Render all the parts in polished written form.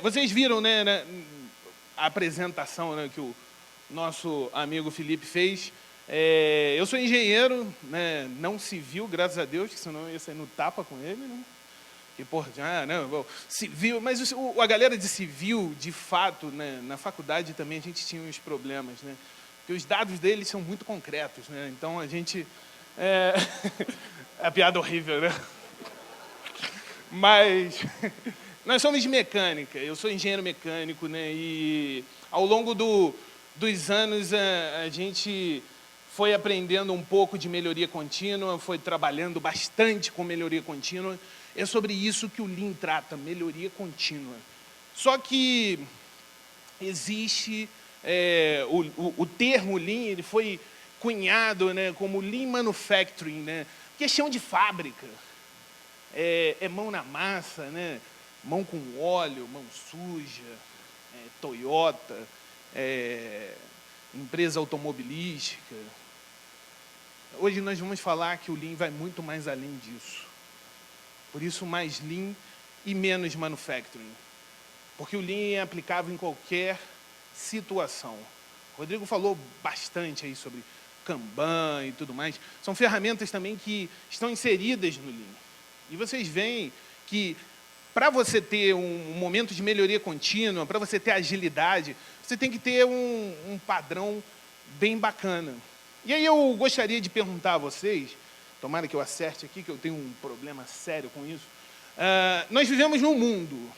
Vocês viram, né, a apresentação, né, que o nosso amigo Felipe fez. Eu sou engenheiro, né, não civil, graças a Deus, que senão eu ia sair no tapa com ele, né? E, porra, civil, mas a galera de civil, de fato, né, na faculdade também a gente tinha uns problemas, né? Porque os dados deles são muito concretos, né? Então a gente... É piada horrível, né? Mas nós somos de mecânica, eu sou engenheiro mecânico, né? E ao longo dos anos a gente foi aprendendo um pouco de melhoria contínua, foi trabalhando bastante com melhoria contínua. É sobre isso que o Lean trata, melhoria contínua. Só que existe o termo Lean, ele foi cunhado, né, como Lean Manufacturing, né? Questão de fábrica. Mão na massa, né? Mão com óleo, mão suja, Toyota, empresa automobilística. Hoje nós vamos falar que o Lean vai muito mais além disso. Por isso, mais Lean e menos Manufacturing. Porque o Lean é aplicável em qualquer situação. O Rodrigo falou bastante aí sobre Kanban e tudo mais. São ferramentas também que estão inseridas no Lean. E vocês veem que, para você ter um momento de melhoria contínua, para você ter agilidade, você tem que ter um padrão bem bacana. E aí eu gostaria de perguntar a vocês, tomara que eu acerte aqui, que eu tenho um problema sério com isso. Nós vivemos num mundo,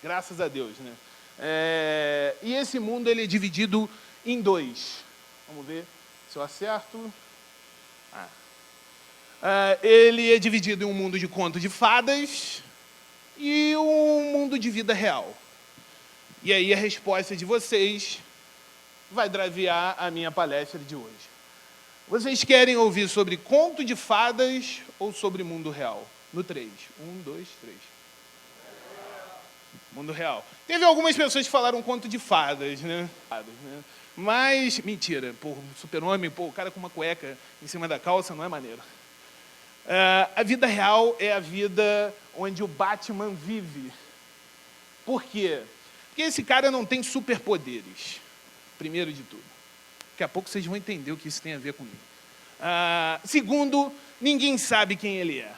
graças a Deus, né? E esse mundo ele é dividido em dois. Vamos ver se eu acerto. Ele é dividido em um mundo de conto de fadas e um mundo de vida real. E aí a resposta de vocês vai drivear a minha palestra de hoje. Vocês querem ouvir sobre conto de fadas ou sobre mundo real? No 3. 1, 2, 3. Mundo real. Teve algumas pessoas que falaram conto de fadas, né? Mas, mentira, pô, super-homem, pô, o cara com uma cueca em cima da calça não é maneiro. A vida real é a vida onde o Batman vive. Por quê? Porque esse cara não tem superpoderes, primeiro de tudo. Daqui a pouco vocês vão entender o que isso tem a ver comigo. Segundo, ninguém sabe quem ele é.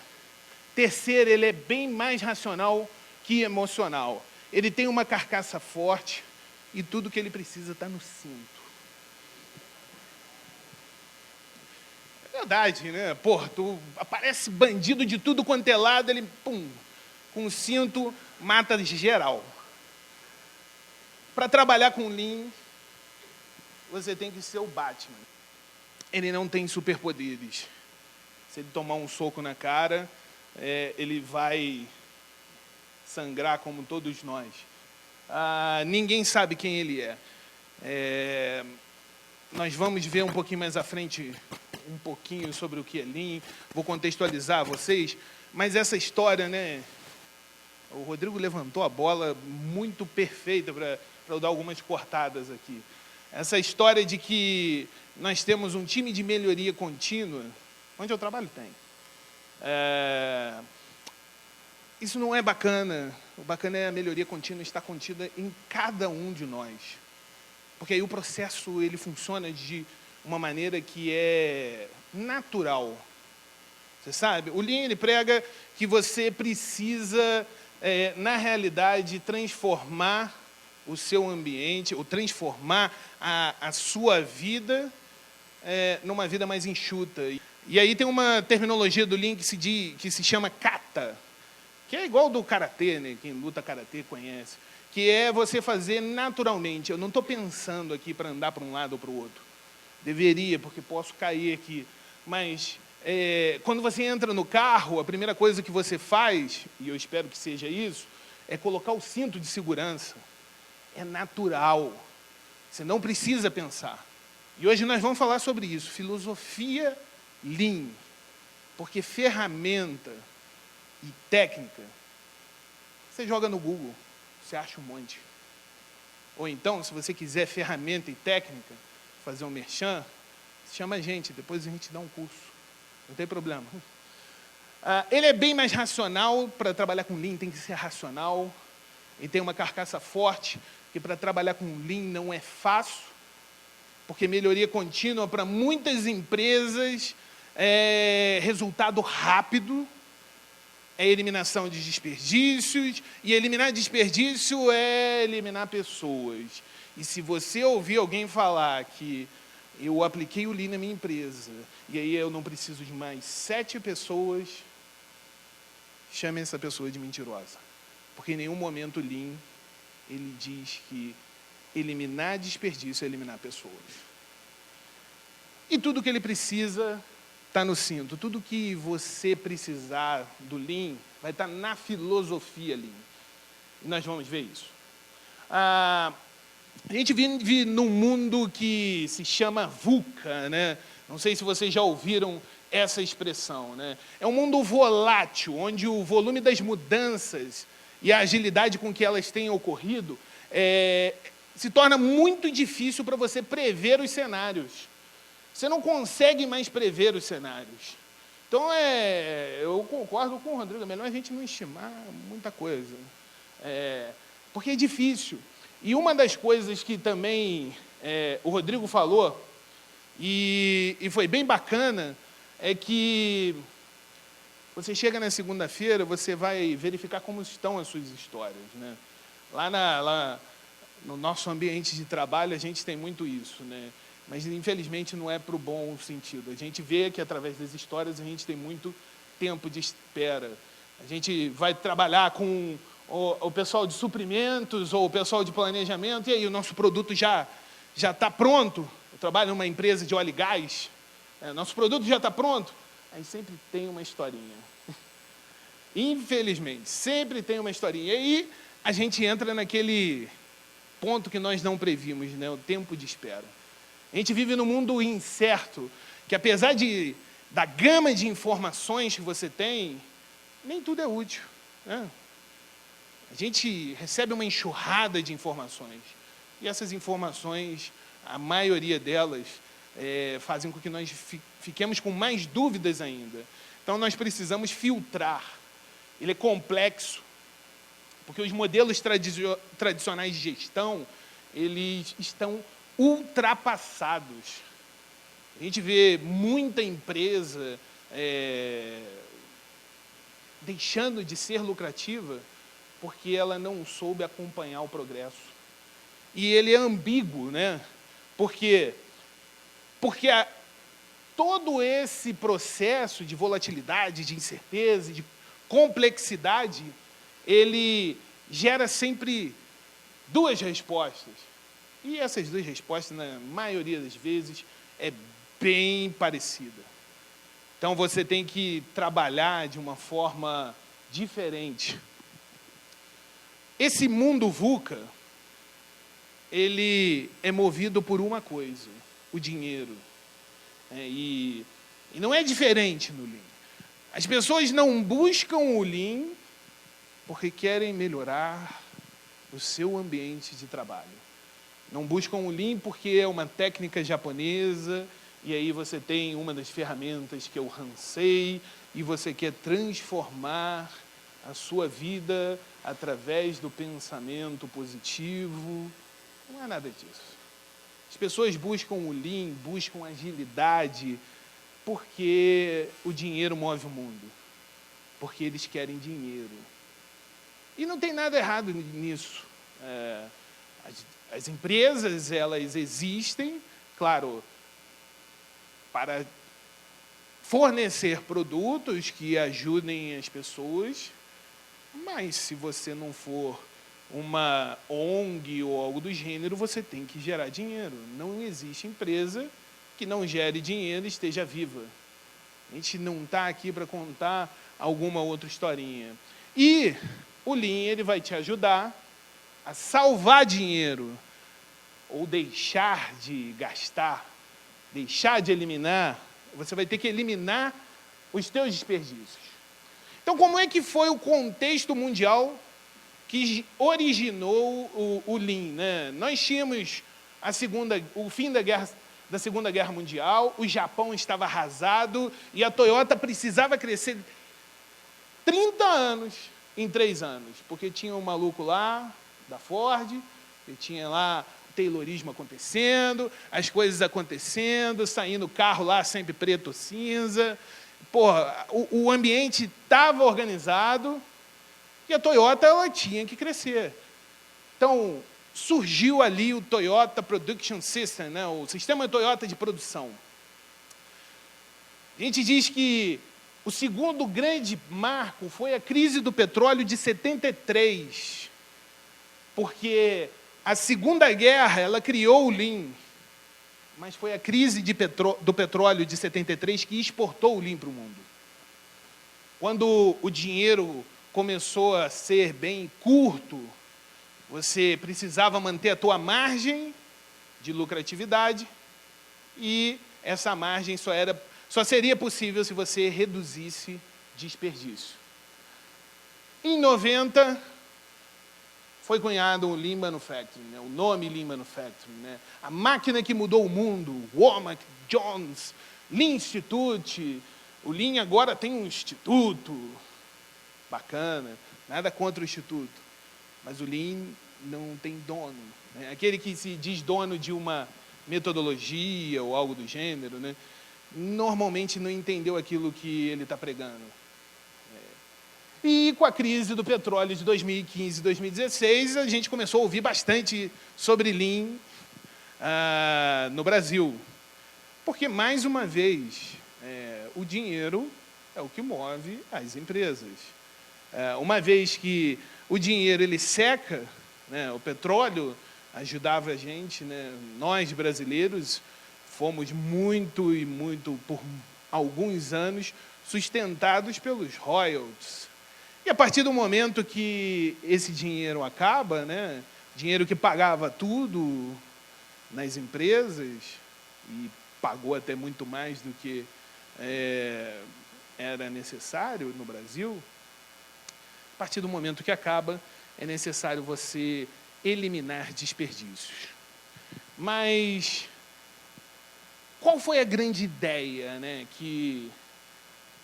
Terceiro, ele é bem mais racional que emocional. Ele tem uma carcaça forte e tudo que ele precisa está no cinto. É verdade, né? Porra, aparece bandido de tudo quanto é lado, ele, pum, com o cinto, mata geral. Para trabalhar com Lean, você tem que ser o Batman. Ele não tem superpoderes. Se ele tomar um soco na cara, ele vai sangrar como todos nós. Ninguém sabe quem ele é. Nós vamos ver um pouquinho mais à frente um pouquinho sobre o que é Lean. Vou contextualizar vocês. Mas essa história, né? O Rodrigo levantou a bola muito perfeita para eu dar algumas cortadas aqui. Essa história de que nós temos um time de melhoria contínua, onde eu trabalho tem. Isso não é bacana. O bacana é a melhoria contínua estar contida em cada um de nós. Porque aí o processo ele funciona de uma maneira que é natural. Você sabe? O Lean ele prega que você precisa, na realidade, transformar o seu ambiente, ou transformar a sua vida numa vida mais enxuta. E aí tem uma terminologia do Lean que se chama kata, que é igual do karatê, né? Quem luta karatê conhece, que é você fazer naturalmente. Eu não estou pensando aqui para andar para um lado ou para o outro. Deveria, porque posso cair aqui. Mas quando você entra no carro, a primeira coisa que você faz, e eu espero que seja isso, é colocar o cinto de segurança. É natural. Você não precisa pensar. E hoje nós vamos falar sobre isso. Filosofia Lean. Porque ferramenta e técnica, você joga no Google, você acha um monte. Ou então, se você quiser ferramenta e técnica, fazer um merchan, chama a gente, depois a gente dá um curso. Não tem problema. Ele é bem mais racional. Para trabalhar com Lean tem que ser racional. e tem uma carcaça forte, que para trabalhar com Lean não é fácil, porque melhoria contínua para muitas empresas é resultado rápido, é eliminação de desperdícios, e eliminar desperdício é eliminar pessoas. E se você ouvir alguém falar que eu apliquei o Lean na minha empresa, e aí eu não preciso de mais 7 pessoas, chame essa pessoa de mentirosa. Porque em nenhum momento o Lean, ele diz que eliminar desperdício é eliminar pessoas. E tudo que ele precisa está no cinto. Tudo que você precisar do Lean vai estar na filosofia Lean. E nós vamos ver isso. A gente vive num mundo que se chama VUCA, né? Não sei se vocês já ouviram essa expressão, né? É um mundo volátil, onde o volume das mudanças e a agilidade com que elas têm ocorrido se torna muito difícil para você prever os cenários. Você não consegue mais prever os cenários. Então, eu concordo com o Rodrigo, é melhor a gente não estimar muita coisa. Porque é difícil. E uma das coisas que também o Rodrigo falou, e foi bem bacana, é que você chega na segunda-feira, você vai verificar como estão as suas histórias, né? Lá no nosso ambiente de trabalho, a gente tem muito isso, né? Mas, infelizmente, não é para o bom sentido. A gente vê que, através das histórias, a gente tem muito tempo de espera. A gente vai trabalhar com o pessoal de suprimentos ou o pessoal de planejamento, e aí o nosso produto já está pronto. Eu trabalho numa empresa de óleo e gás, nosso produto já está pronto. Aí sempre tem uma historinha. Infelizmente, sempre tem uma historinha. E aí a gente entra naquele ponto que nós não previmos, né? O tempo de espera. A gente vive num mundo incerto, que apesar da gama de informações que você tem, nem tudo é útil, né? A gente recebe uma enxurrada de informações, e essas informações, a maioria delas, fazem com que nós fiquemos com mais dúvidas ainda. Então, nós precisamos filtrar. Ele é complexo, porque os modelos tradicionais de gestão, eles estão ultrapassados. A gente vê muita empresa deixando de ser lucrativa porque ela não soube acompanhar o progresso. E ele é ambíguo, né? Porque todo esse processo de volatilidade, de incerteza, de complexidade, ele gera sempre 2 respostas. E essas 2 respostas, na maioria das vezes, é bem parecida. Então, você tem que trabalhar de uma forma diferente. Esse mundo VUCA, ele é movido por uma coisa, o dinheiro. E não é diferente no Lean. As pessoas não buscam o Lean porque querem melhorar o seu ambiente de trabalho. Não buscam o Lean porque é uma técnica japonesa, e aí você tem uma das ferramentas que é o Hansei, e você quer transformar a sua vida através do pensamento positivo. Não é nada disso. As pessoas buscam o Lean, buscam agilidade, porque o dinheiro move o mundo. Porque eles querem dinheiro. E não tem nada errado nisso. As empresas, elas existem, claro, para fornecer produtos que ajudem as pessoas, mas se você não for uma ONG ou algo do gênero, você tem que gerar dinheiro. Não existe empresa que não gere dinheiro e esteja viva. A gente não está aqui para contar alguma outra historinha. E o Lean, ele vai te ajudar a salvar dinheiro, ou deixar de gastar, deixar de eliminar. Você vai ter que eliminar os teus desperdícios. Então, como é que foi o contexto mundial que originou o Lean, né? Nós tínhamos o fim da Segunda Guerra Mundial, o Japão estava arrasado e a Toyota precisava crescer 30 anos em 3 anos, porque tinha um maluco lá, da Ford, e tinha lá o taylorismo acontecendo, as coisas acontecendo, saindo carro lá sempre preto ou cinza. Porra, o ambiente estava organizado e a Toyota ela tinha que crescer. Então, surgiu ali o Toyota Production System, né, o sistema Toyota de produção. A gente diz que o segundo grande marco foi a crise do petróleo de 73, porque a Segunda Guerra ela criou o Lean, mas foi a crise do petróleo de 73 que exportou o Lean para o mundo. Quando o dinheiro começou a ser bem curto, você precisava manter a tua margem de lucratividade e essa margem só seria possível se você reduzisse desperdício. Em 90, foi cunhado o Lean Manufacturing, né? O nome Lean Manufacturing, né? A máquina que mudou o mundo, Womack, Jones, Lean Institute. O Lean agora tem um instituto, bacana, nada contra o instituto, mas o Lean não tem dono, né? Aquele que se diz dono de uma metodologia ou algo do gênero, né? Normalmente não entendeu aquilo que ele está pregando. E com a crise do petróleo de 2015 e 2016, a gente começou a ouvir bastante sobre Lean no Brasil. Porque, mais uma vez, o dinheiro é o que move as empresas. Uma vez que o dinheiro ele seca, né, o petróleo ajudava a gente, né, nós brasileiros fomos muito, por alguns anos, sustentados pelos royalties. E a partir do momento que esse dinheiro acaba, né, dinheiro que pagava tudo nas empresas, e pagou até muito mais do que era necessário no Brasil, a partir do momento que acaba, é necessário você eliminar desperdícios. Mas qual foi a grande ideia, né, que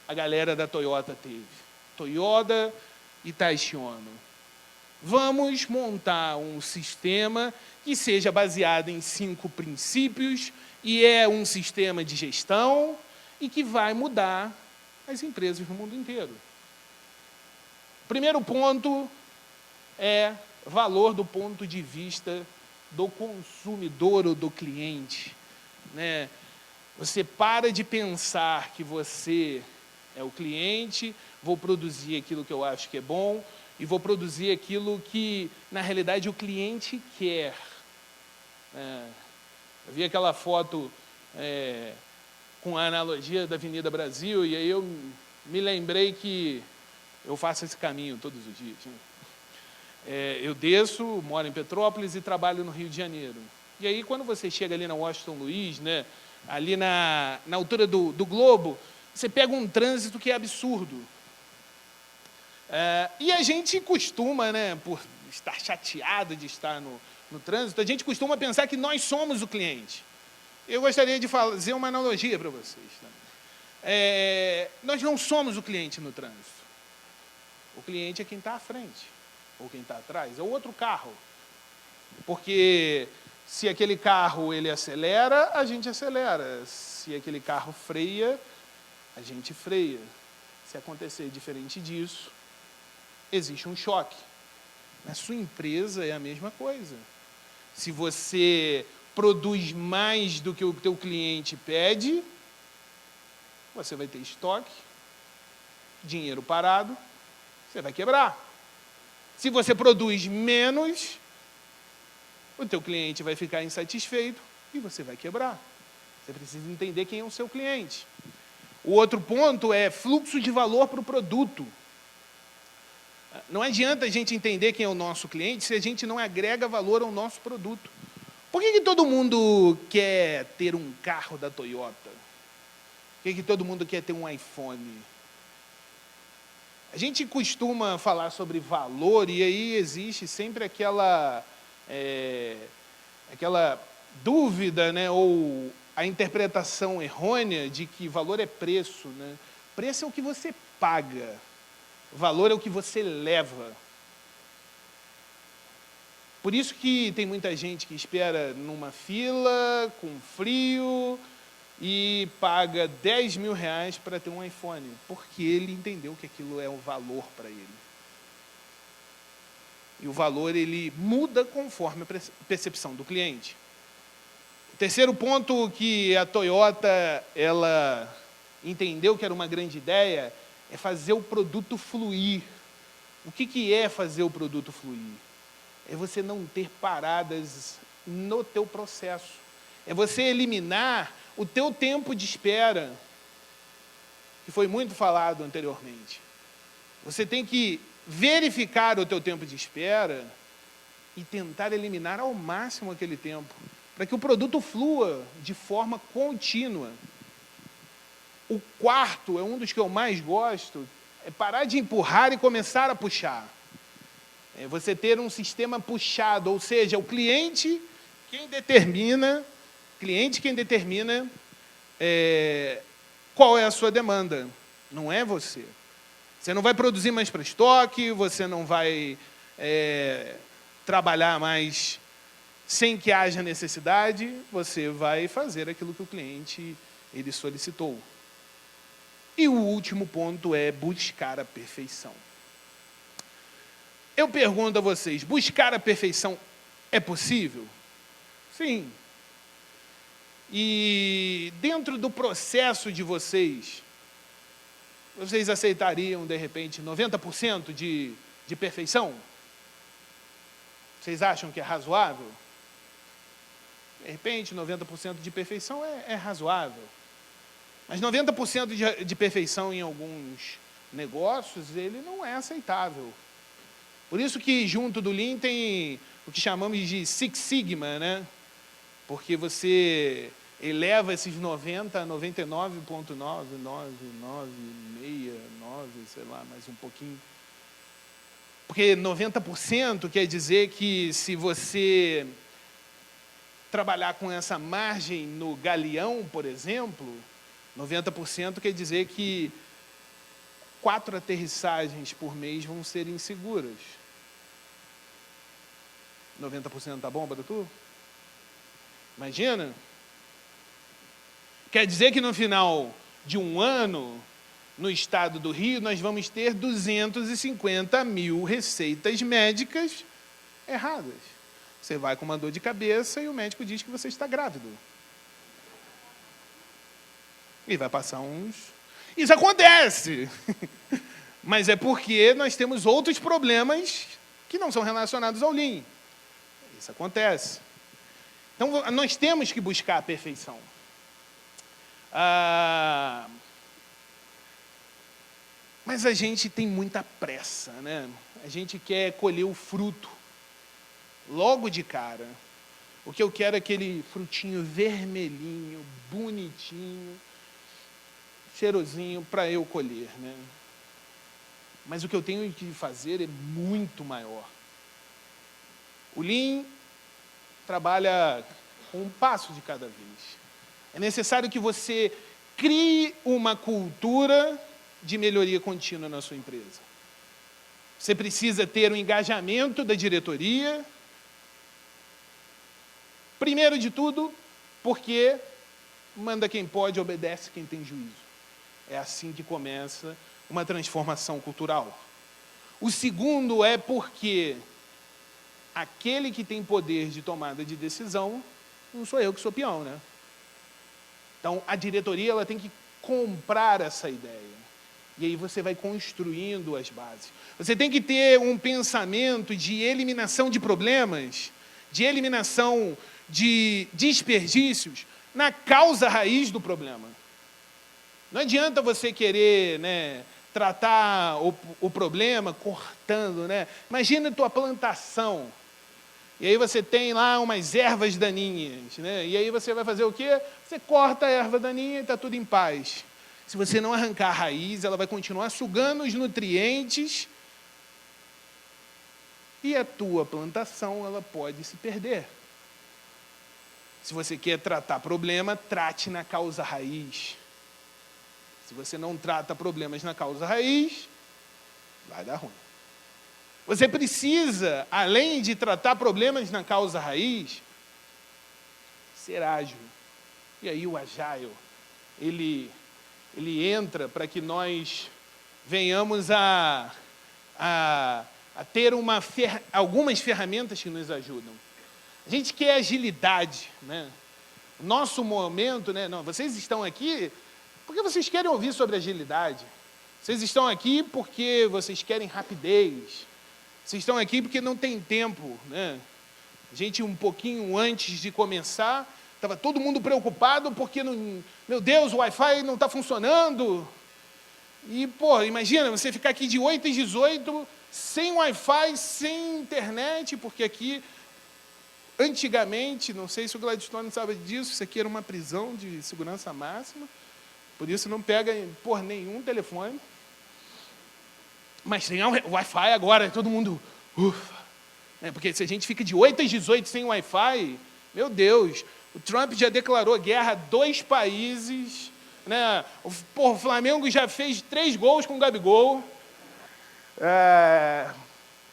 a galera da Toyota teve? Toyota e Taiichi Ohno. Vamos montar um sistema que seja baseado em 5 princípios e é um sistema de gestão e que vai mudar as empresas no mundo inteiro. O primeiro ponto é valor do ponto de vista do consumidor ou do cliente, né? Você para de pensar que você é o cliente, vou produzir aquilo que eu acho que é bom e vou produzir aquilo que, na realidade, o cliente quer. Eu vi aquela foto com a analogia da Avenida Brasil e aí eu me lembrei que eu faço esse caminho todos os dias, né? Eu desço, moro em Petrópolis e trabalho no Rio de Janeiro. E aí, quando você chega ali na Washington Luiz, né, ali na altura do Globo, você pega um trânsito que é absurdo. E a gente costuma, né, por estar chateado de estar no trânsito, a gente costuma pensar que nós somos o cliente. Eu gostaria de fazer uma analogia para vocês. Né? Nós não somos o cliente no trânsito. O cliente é quem está à frente, ou quem está atrás, é o outro carro. Porque se aquele carro ele acelera, a gente acelera. Se aquele carro freia, a gente freia. Se acontecer diferente disso, existe um choque. Na sua empresa é a mesma coisa. Se você produz mais do que o teu cliente pede, você vai ter estoque, dinheiro parado, você vai quebrar. Se você produz menos, o teu cliente vai ficar insatisfeito e você vai quebrar. Você precisa entender quem é o seu cliente. O outro ponto é fluxo de valor para o produto. Não adianta a gente entender quem é o nosso cliente se a gente não agrega valor ao nosso produto. Por que todo mundo quer ter um carro da Toyota? Por que todo mundo quer ter um iPhone? A gente costuma falar sobre valor e aí existe sempre aquela dúvida, né, ou a interpretação errônea de que valor é preço. Né? Preço é o que você paga. Valor é o que você leva. Por isso que tem muita gente que espera numa fila, com frio, e paga 10 mil reais para ter um iPhone, porque ele entendeu que aquilo é um valor para ele. E o valor, ele muda conforme a percepção do cliente. O terceiro ponto que a Toyota, ela entendeu que era uma grande ideia, é fazer o produto fluir. O que é fazer o produto fluir? É você não ter paradas no teu processo. É você eliminar o teu tempo de espera, que foi muito falado anteriormente. Você tem que verificar o teu tempo de espera e tentar eliminar ao máximo aquele tempo, para que o produto flua de forma contínua. O quarto é um dos que eu mais gosto, é parar de empurrar e começar a puxar. É você ter um sistema puxado, ou seja, o cliente quem determina qual é a sua demanda, não é você. Você não vai produzir mais para estoque, você não vai trabalhar mais sem que haja necessidade, você vai fazer aquilo que o cliente ele solicitou. E o último ponto é buscar a perfeição. Eu pergunto a vocês, buscar a perfeição é possível? Sim. E dentro do processo de vocês aceitariam, de repente, 90% de perfeição? Vocês acham que é razoável? De repente, 90% de perfeição é razoável. Mas 90% de perfeição em alguns negócios, ele não é aceitável. Por isso que junto do Lean tem o que chamamos de Six Sigma, né? Porque você eleva esses 90 a 99,9, 9, sei lá, mais um pouquinho. Porque 90% quer dizer que se você trabalhar com essa margem no galeão, por exemplo, 90% quer dizer que 4 aterrissagens por mês vão ser inseguras. 90% tá bom para tu? Imagina. Quer dizer que no final de um ano, no estado do Rio, nós vamos ter 250 mil receitas médicas erradas. Você vai com uma dor de cabeça e o médico diz que você está grávido. E vai passar uns... Isso acontece! Mas é porque nós temos outros problemas que não são relacionados ao Lean. Isso acontece. Então, nós temos que buscar a perfeição. Mas a gente tem muita pressa, né? A gente quer colher o fruto logo de cara. O que eu quero é aquele frutinho vermelhinho, bonitinho, cheirosinho para eu colher, né? Mas o que eu tenho que fazer é muito maior. O Lean trabalha com um passo de cada vez. É necessário que você crie uma cultura de melhoria contínua na sua empresa. Você precisa ter o engajamento da diretoria. Primeiro de tudo, porque manda quem pode, obedece quem tem juízo. É assim que começa uma transformação cultural. O segundo é porque aquele que tem poder de tomada de decisão, não sou eu que sou peão, né? Então, a diretoria ela tem que comprar essa ideia. E aí você vai construindo as bases. Você tem que ter um pensamento de eliminação de problemas, de eliminação de desperdícios na causa raiz do problema. Não adianta você querer, né, tratar o problema cortando, né? Imagina a tua plantação. E aí você tem lá umas ervas daninhas, né? E aí você vai fazer o quê? Você corta a erva daninha e está tudo em paz. Se você não arrancar a raiz, ela vai continuar sugando os nutrientes e a tua plantação ela pode se perder. Se você quer tratar problema, trate na causa raiz. Se você não trata problemas na causa raiz, vai dar ruim. Você precisa, além de tratar problemas na causa raiz, ser ágil. E aí o Agile, ele entra para que nós venhamos a ter algumas ferramentas que nos ajudam. A gente quer agilidade, né? Nosso momento, né? Não, vocês estão aqui porque vocês querem ouvir sobre agilidade. Vocês estão aqui porque vocês querem rapidez. Vocês estão aqui porque não tem tempo, né? A gente, um pouquinho antes de começar, estava todo mundo preocupado porque, meu Deus, o Wi-Fi não está funcionando. E, pô, imagina, você ficar aqui de 8 às 18, sem Wi-Fi, sem internet, porque aqui, antigamente, não sei se o Gladstone sabe disso, isso aqui era uma prisão de segurança máxima, por isso não pega por nenhum telefone. Mas tem o Wi-Fi agora, todo mundo, ufa. Porque se a gente fica de 8 às 18 sem Wi-Fi, meu Deus, o Trump já declarou guerra a 2 países, né? O Flamengo já fez 3 gols com o Gabigol.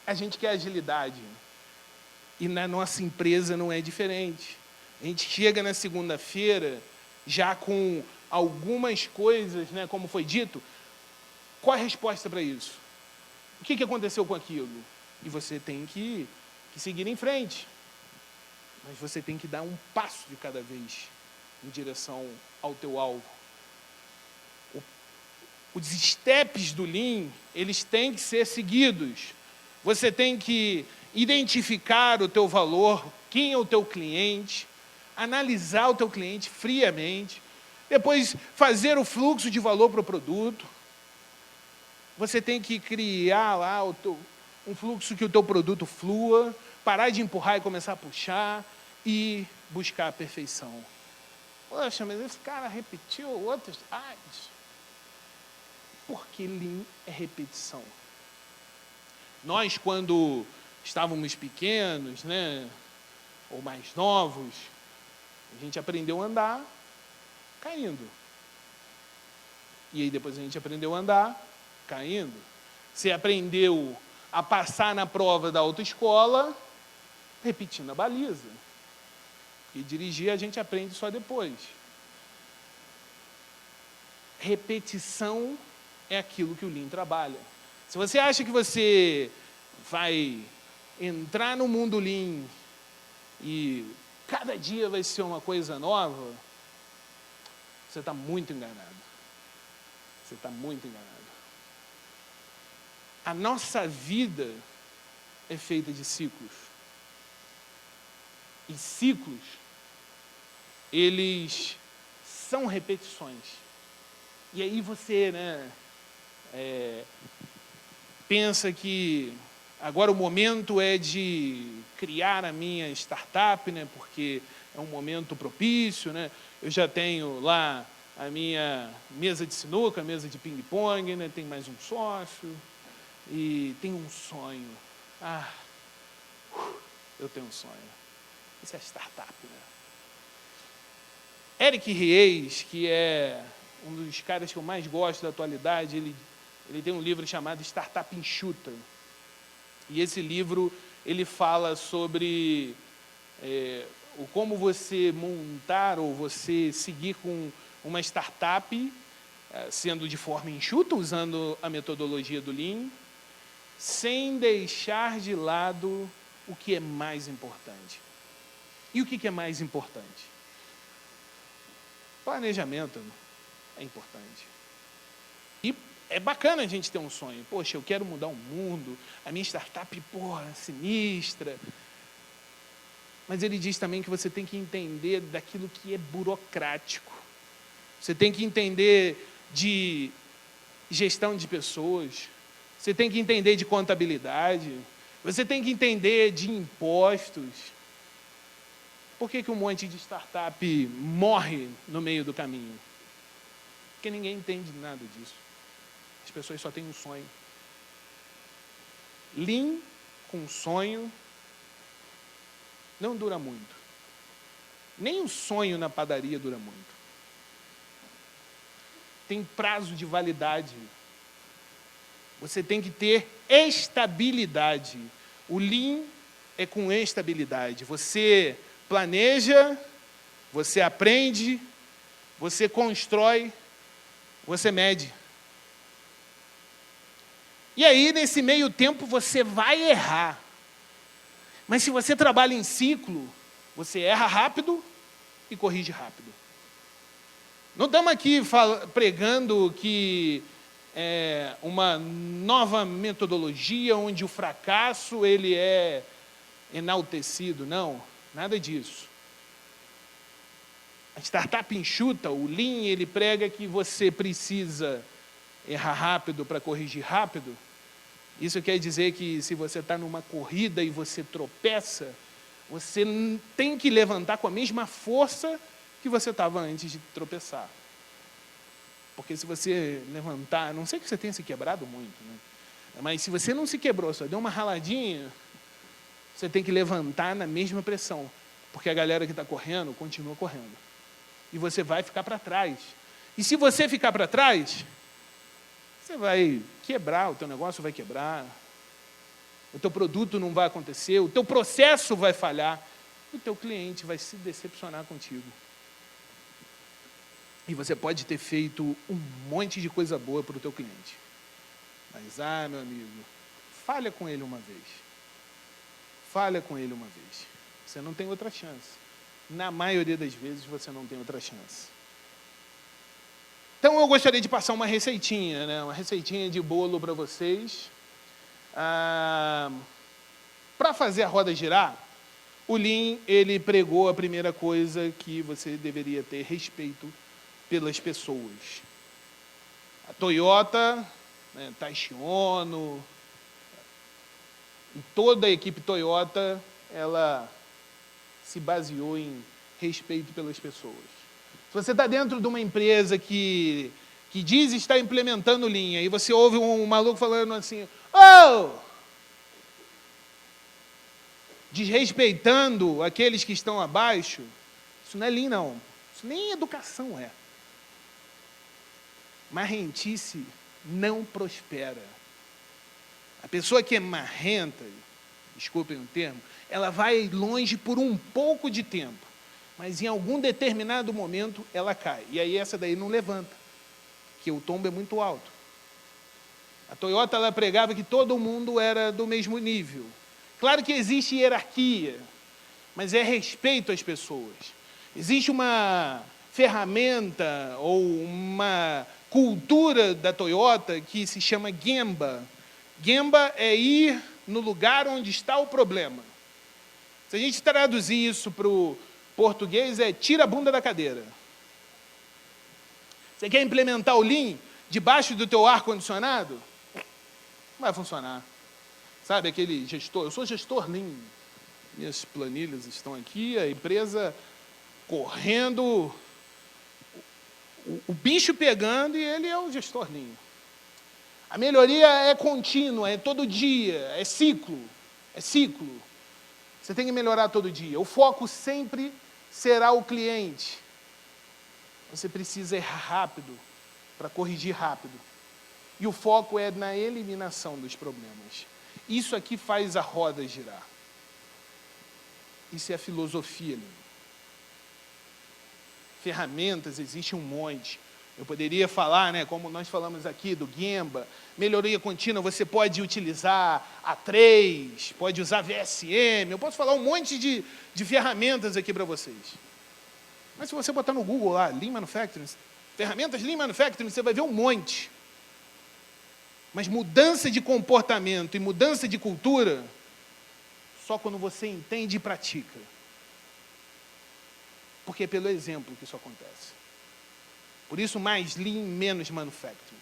A gente quer agilidade. E na nossa empresa não é diferente. A gente chega na segunda-feira já com algumas coisas, né, como foi dito. Qual a resposta para isso? O que aconteceu com aquilo? E você tem que seguir em frente. Mas você tem que dar um passo de cada vez em direção ao teu alvo. Os steps do Lean, eles têm que ser seguidos. Você tem que identificar o teu valor, quem é o teu cliente, analisar o teu cliente friamente, depois fazer o fluxo de valor para o produto. Você tem que criar lá um fluxo que o teu produto flua, parar de empurrar e começar a puxar e buscar a perfeição. Poxa, mas esse cara repetiu outros slides. Porque Lean é repetição. Nós, quando estávamos pequenos, né, ou mais novos, a gente aprendeu a andar caindo. E aí depois a gente aprendeu a andar caindo. Você aprendeu a passar na prova da autoescola repetindo a baliza. E dirigir a gente aprende só depois. Repetição é aquilo que o Lean trabalha. Se você acha que você vai entrar no mundo Lean e cada dia vai ser uma coisa nova, você está muito enganado. Você está muito enganado. A nossa vida é feita de ciclos. E ciclos, eles são repetições. E aí você, né, pensa que agora o momento é de criar a minha startup, né, porque é um momento propício, né? Eu já tenho lá a minha mesa de sinuca, mesa de ping-pong, né? Tem mais um sócio e tenho um sonho. Eu tenho um sonho. Isso é startup, né? Eric Ries, que é um dos caras que eu mais gosto da atualidade, ele tem um livro chamado Startup Enxuta. E esse livro, ele fala sobre como você montar ou você seguir com uma startup, sendo de forma enxuta, usando a metodologia do Lean, sem deixar de lado o que é mais importante. E o que é mais importante? Planejamento é importante. E é bacana a gente ter um sonho. Poxa, eu quero mudar o mundo, a minha startup, porra, sinistra. Mas ele diz também que você tem que entender daquilo que é burocrático. Você tem que entender de gestão de pessoas. Você tem que entender de contabilidade. Você tem que entender de impostos. Por que um monte de startup morre no meio do caminho? Porque ninguém entende nada disso. As pessoas só têm um sonho. Lean com sonho não dura muito. Nem o sonho na padaria dura muito. Tem prazo de validade. Você tem que ter estabilidade. O Lean é com estabilidade. Você planeja, você aprende, você constrói, você mede. E aí, nesse meio tempo, você vai errar. Mas se você trabalha em ciclo, você erra rápido e corrige rápido. Não estamos aqui pregando que é uma nova metodologia onde o fracasso ele é enaltecido. Não, nada disso. A startup enxuta, o Lean, ele prega que você precisa errar rápido para corrigir rápido. Isso quer dizer que se você está numa corrida e você tropeça, você tem que levantar com a mesma força que você estava antes de tropeçar. Porque se você levantar, a não sei que você tenha se quebrado muito, né? Mas se você não se quebrou, só deu uma raladinha, você tem que levantar na mesma pressão. Porque a galera que está correndo, continua correndo. E você vai ficar para trás. E se você ficar para trás, você vai quebrar, o teu negócio vai quebrar, o teu produto não vai acontecer, o teu processo vai falhar, o teu cliente vai se decepcionar contigo. E você pode ter feito um monte de coisa boa para o teu cliente. Mas, meu amigo, falha com ele uma vez. Falha com ele uma vez. Você não tem outra chance. Na maioria das vezes, você não tem outra chance. Então, eu gostaria de passar uma receitinha, né? Uma receitinha de bolo para vocês. Para fazer a roda girar, o Lean, ele pregou a primeira coisa que você deveria ter respeito pelas pessoas. A Toyota, né, Taishi Ono, e toda a equipe Toyota, ela se baseou em respeito pelas pessoas. Se você está dentro de uma empresa que diz estar implementando Lean, e você ouve um maluco falando assim, desrespeitando aqueles que estão abaixo, isso não é Lean, não. Isso nem educação é. Marrentice não prospera. A pessoa que é marrenta, desculpem o termo, ela vai longe por um pouco de tempo, mas em algum determinado momento ela cai. E aí essa daí não levanta, porque o tombo é muito alto. A Toyota, ela pregava que todo mundo era do mesmo nível. Claro que existe hierarquia, mas é respeito às pessoas. Existe uma ferramenta ou uma cultura da Toyota que se chama Gemba. Gemba é ir no lugar onde está o problema. Se a gente traduzir isso para o português, é tira a bunda da cadeira. Você quer implementar o Lean debaixo do teu ar-condicionado? Não vai funcionar. Sabe aquele gestor? Eu sou gestor Lean. Minhas planilhas estão aqui, a empresa correndo, o bicho pegando e ele é o gestor Lean. A melhoria é contínua, é todo dia, é ciclo. É ciclo. Você tem que melhorar todo dia. O foco sempre será o cliente. Você precisa errar rápido para corrigir rápido. E o foco é na eliminação dos problemas. Isso aqui faz a roda girar. Isso é a filosofia, Lean. Ferramentas, existe um monte. Eu poderia falar, né, como nós falamos aqui, do Gemba, melhoria contínua, você pode utilizar A3, pode usar VSM, eu posso falar um monte de ferramentas aqui para vocês. Mas se você botar no Google lá, Lean Manufacturing, ferramentas Lean Manufacturing, você vai ver um monte. Mas mudança de comportamento e mudança de cultura, só quando você entende e pratica. Porque é pelo exemplo que isso acontece. Por isso, mais Lean, menos Manufacturing.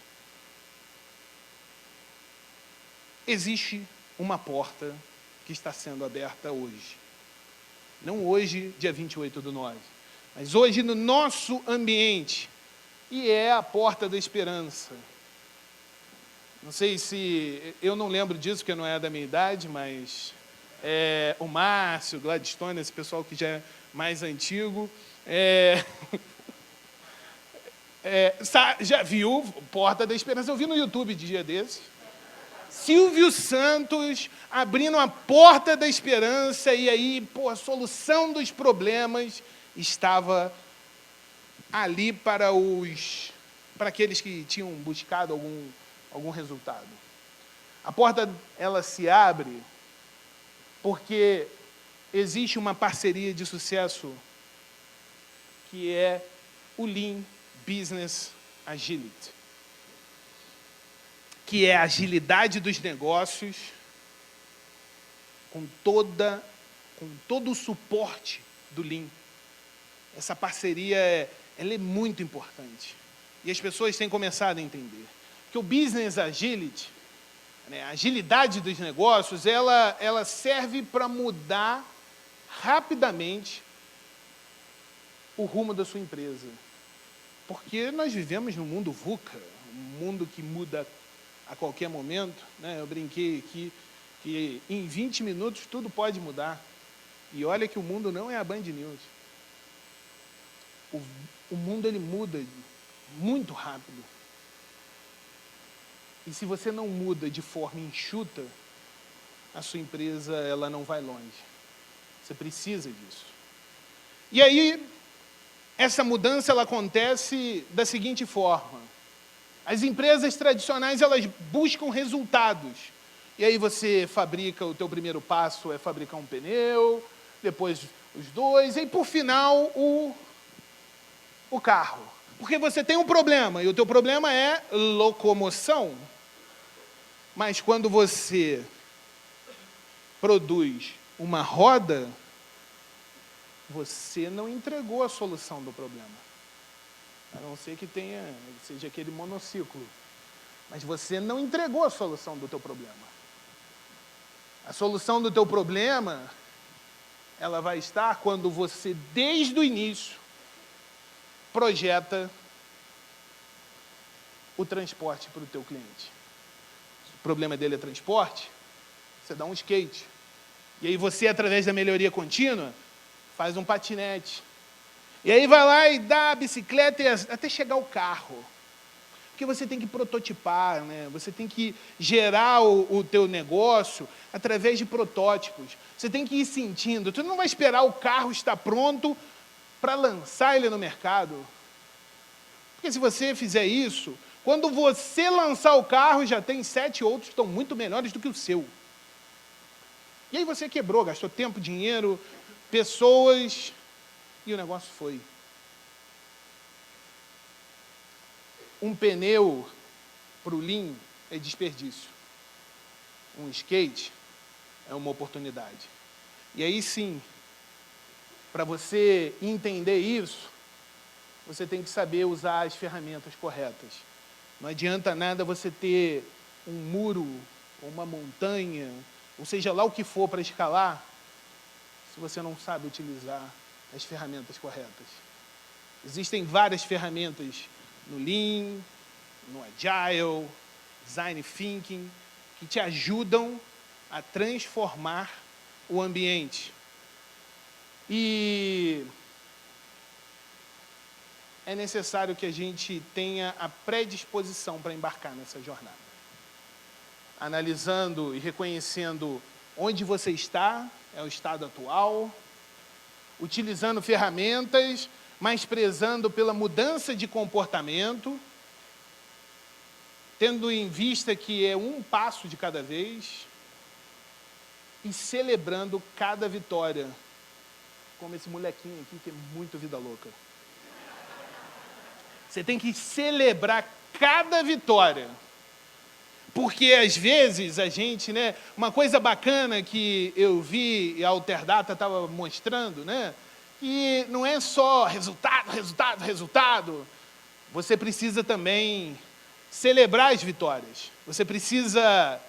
Existe uma porta que está sendo aberta hoje. Não hoje, dia 28/9, mas hoje no nosso ambiente. E é a porta da esperança. Não sei se... Eu não lembro disso, porque não é da minha idade, mas... o Márcio, Gladstone, esse pessoal que já é mais antigo... já viu Porta da Esperança? Eu vi no YouTube de dia desses. Silvio Santos abrindo a porta da esperança, e aí, a solução dos problemas estava ali para aqueles que tinham buscado algum resultado. A porta, ela se abre porque existe uma parceria de sucesso que é o Lean Business Agility, que é a agilidade dos negócios com todo o suporte do Lean. Essa parceria ela é muito importante. E as pessoas têm começado a entender que o Business Agility, né, a agilidade dos negócios, ela serve para mudar rapidamente o rumo da sua empresa. Porque nós vivemos num mundo VUCA, um mundo que muda a qualquer momento, né? Eu brinquei aqui que em 20 minutos tudo pode mudar. E olha que o mundo não é a Band News. O mundo ele muda muito rápido. E se você não muda de forma enxuta, a sua empresa ela não vai longe. Você precisa disso. E aí, essa mudança ela acontece da seguinte forma. As empresas tradicionais, elas buscam resultados. E aí você fabrica, o teu primeiro passo é fabricar um pneu, depois os dois, e por final o carro. Porque você tem um problema, e o teu problema é locomoção. Mas quando você produz uma roda, você não entregou a solução do problema. A não ser que seja aquele monociclo. Mas você não entregou a solução do teu problema. A solução do teu problema, ela vai estar quando você, desde o início, projeta o transporte para o teu cliente. Se o problema dele é transporte, você dá um skate. E aí você, através da melhoria contínua, faz um patinete. E aí vai lá e dá a bicicleta até chegar ao carro. Porque você tem que prototipar, né? Você tem que gerar o teu negócio através de protótipos. Você tem que ir sentindo. Tu não vai esperar o carro estar pronto para lançar ele no mercado. Porque se você fizer isso, quando você lançar o carro, já tem 7 outros que estão muito melhores do que o seu. E aí você quebrou, gastou tempo, dinheiro, pessoas, e o negócio foi. Um pneu para o Lean é desperdício. Um skate é uma oportunidade. E aí sim, para você entender isso, você tem que saber usar as ferramentas corretas. Não adianta nada você ter um muro, ou uma montanha, ou seja lá o que for para escalar, se você não sabe utilizar as ferramentas corretas. Existem várias ferramentas no Lean, no Agile, Design Thinking, que te ajudam a transformar o ambiente. E é necessário que a gente tenha a predisposição para embarcar nessa jornada. Analisando e reconhecendo onde você está, é o estado atual, utilizando ferramentas, mas prezando pela mudança de comportamento, tendo em vista que é um passo de cada vez e celebrando cada vitória, como esse molequinho aqui que é muito vida louca. Você tem que celebrar cada vitória. Porque, às vezes, a gente, né, uma coisa bacana que eu vi, e a Alterdata estava mostrando, né, que não é só resultado, resultado, resultado. Você precisa também celebrar as vitórias. Você precisa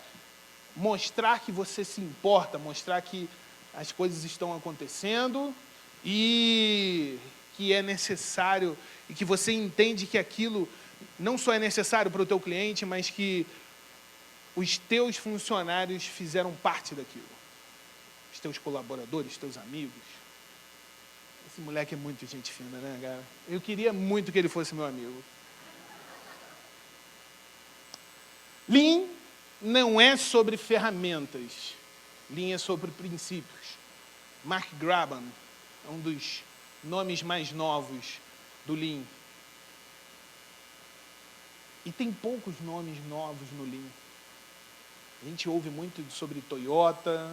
mostrar que você se importa, mostrar que as coisas estão acontecendo e que é necessário, e que você entende que aquilo não só é necessário para o teu cliente, mas que os teus funcionários fizeram parte daquilo. Os teus colaboradores, os teus amigos. Esse moleque é muito gente fina, né, cara? Eu queria muito que ele fosse meu amigo. Lean não é sobre ferramentas. Lean é sobre princípios. Mark Graban é um dos nomes mais novos do Lean. E tem poucos nomes novos no Lean. A gente ouve muito sobre Toyota,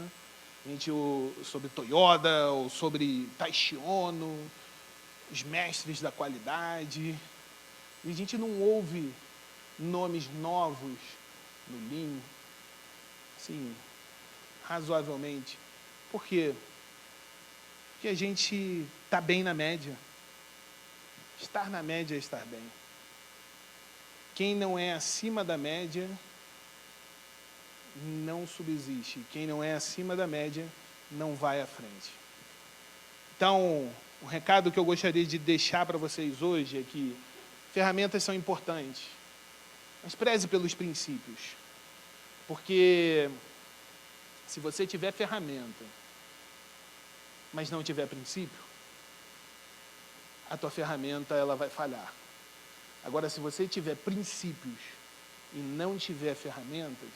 a gente ouve sobre Toyota, ou sobre Taishi Ono, os mestres da qualidade. E a gente não ouve nomes novos no Lean, assim, razoavelmente. Por quê? Porque a gente está bem na média. Estar na média é estar bem. Quem não é acima da média não subsiste. Quem não é acima da média não vai à frente. Então, o recado que eu gostaria de deixar para vocês hoje é que ferramentas são importantes, mas preze pelos princípios. Porque se você tiver ferramenta, mas não tiver princípio, a tua ferramenta ela vai falhar. Agora, se você tiver princípios e não tiver ferramentas,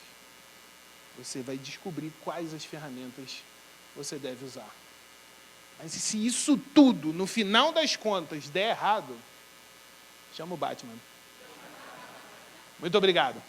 você vai descobrir quais as ferramentas você deve usar. Mas se isso tudo, no final das contas, der errado, chama o Batman. Muito obrigado.